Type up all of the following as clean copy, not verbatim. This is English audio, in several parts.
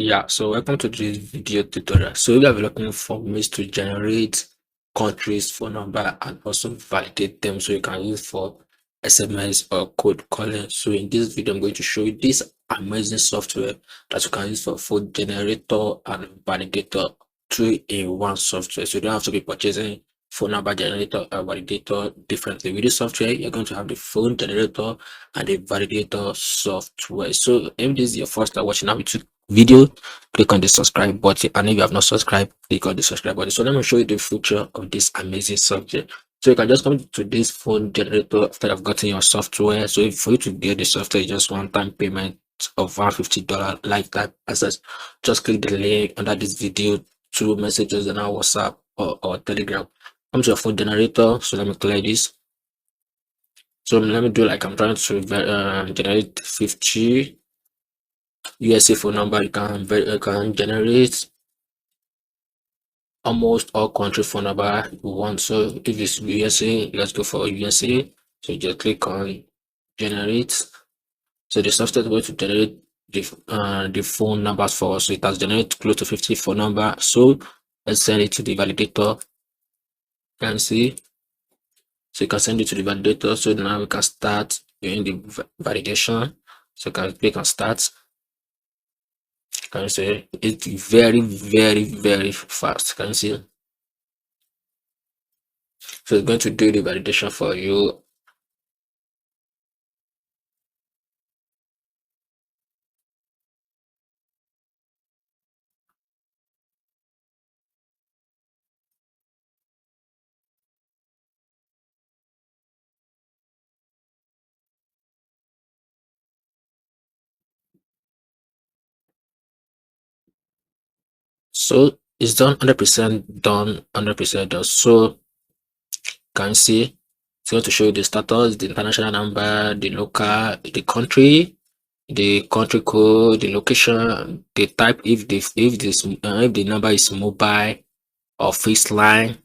Yeah, so welcome to this video tutorial. So we are looking for ways to generate countries phone number and also validate them so you can use for SMS or code calling. So in this video, I'm going to show you this amazing software that you can use for phone generator and validator, two-in-one software. So you don't have to be purchasing phone number generator or validator differently. With this software, you're going to have the phone generator and the validator software. So if this is your first time watching our video, click on the subscribe button, and if you have not subscribed, click on the subscribe button. So let me show you the feature of this amazing software. So you can just come to this phone generator after I've gotten your software. So for you to get the software, just one-time payment of $150 lifetime access. Just click the link under this video to messages on our WhatsApp or Telegram. Come to your phone generator. So let me clear this. So let me do like I'm trying to generate 50 USA phone number. You can generate almost all country phone number you want. So if it's USA, let's go for USA. So you just click on generate. So the software is going to generate the phone numbers for us. So it has generated close to 50 phone number. So let's send it to the validator. You can see. So you can send it to the validator. So now we can start doing the validation. So you can click on start. Can you see it's very fast? Can you see? So it's going to do the validation for you. So it's done 100% done, 100% done. So can you see it's going to show you the status, the international number, the local, the country code, the location, the type, if the number is mobile or fixed line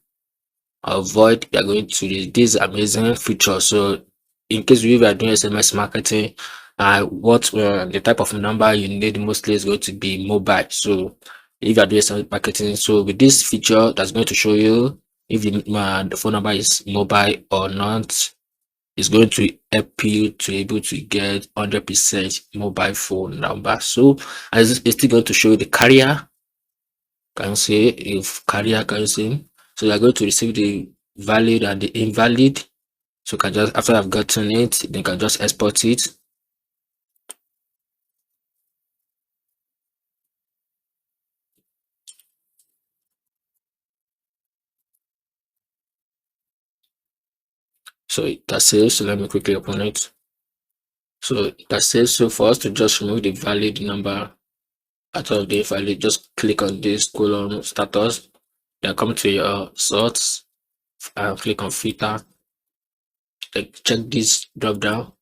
or void. They are going to this amazing feature. So in case we are doing SMS marketing, what the type of number you need mostly is going to be mobile. So if you are doing SMS marketing, so with this feature that's going to show you if the phone number is mobile or not, it's going to help you to able to get 100% mobile phone number. So as it's still going to show you the carrier. Can you see if carrier, can you see? So you are going to receive the valid and the invalid. So you can just, after I've gotten it, then you can just export it. So that saves. So let me quickly open it. So that saves. So for us to just remove the valid number out of the valid, just click on this column status. Then come to your sorts and click on filter. Then check this drop down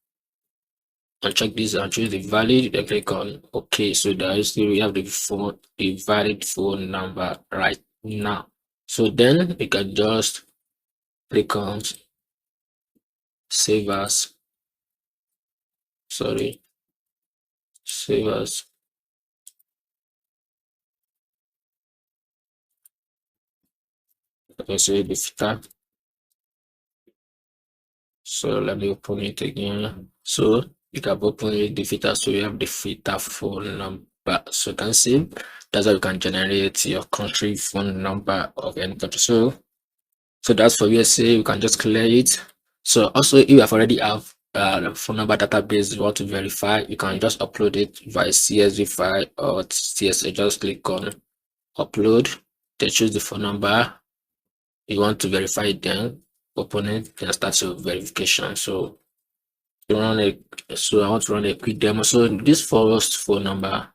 and check this and choose the valid. Then click on OK. So that is we have the valid phone number right now. So then we can just click on save as. Sorry, save as. Okay, so the filter. So let me open it again. So you can open it, the filter. So you have the filter phone number. So you can see that's how you can generate your country phone number of any country. So that's for USA. You can just clear it. So also, if you have already have phone number database you want to verify, you can just upload it via CSV file or CSV. Just click on upload. Then choose the phone number you want to verify it. Then open it. Then start your verification. So I want to run a quick demo. So this first phone number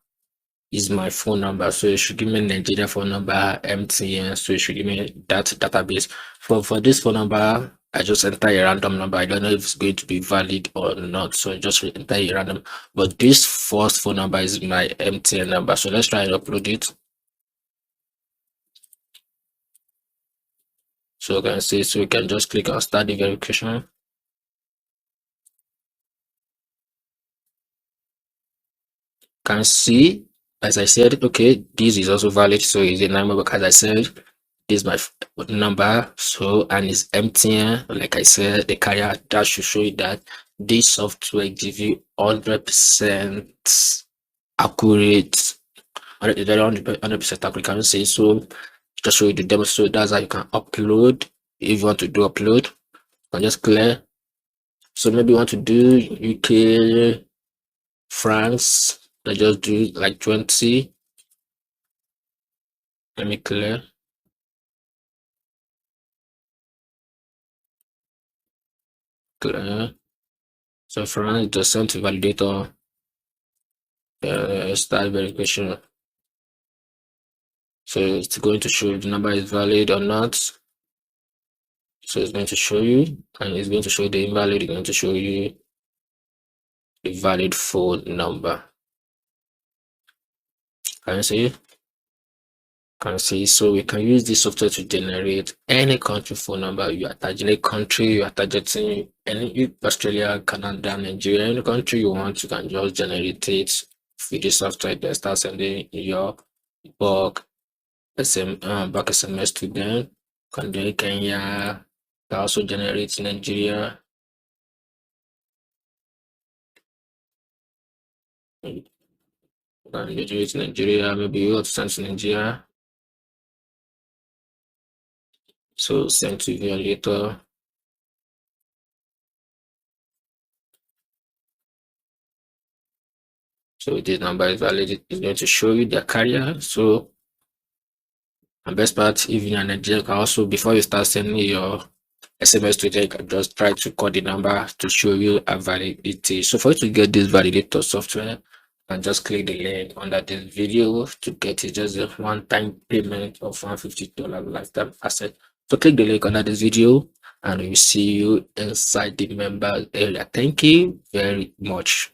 is my phone number. So it should give me Nigeria phone number, MTN. So it should give me that database. For this phone number, I just enter a random number. I don't know if it's going to be valid or not. So I just enter a random. But this first phone number is my MTN number. So let's try and upload it. So you can see, so we can just click on start the verification. Can see as I said, okay, this is also valid, so it's a number because I said this is my number, so and it's empty. Like I said, the carrier that should show you that this software gives you 100% accurate, 100% accurate. Can you say so? Just show you the demo, so that's how you can upload. If you want to do upload, you can just clear. So maybe you want to do UK, France. I just do like 20. Let me clear. Clear. So France just sent to validator. Start verification. So it's going to show if the number is valid or not. So it's going to show you, and it's going to show the invalid. It's going to show you the valid phone number. Can you see? Can see. So we can use this software to generate any country phone number. You are targeting a country, you are targeting any Australia, Canada, Nigeria, any country you want, you can just generate it with the software. Then start sending your bulk back SMS to them. Can do Kenya, can also generate Nigeria. Can generate Nigeria, maybe you want to send to Nigeria. So send to Validator. So this number is valid. It's going to show you the carrier. So and best part, if you're in Nigeria, can also before you start sending your SMS to them, you can just try to call the number to show you a validity. So for you to get this validator software, and just click the link under this video to get it. Just a one-time payment of $150 lifetime asset. So click the link under this video and we'll see you inside the members area. Thank you very much.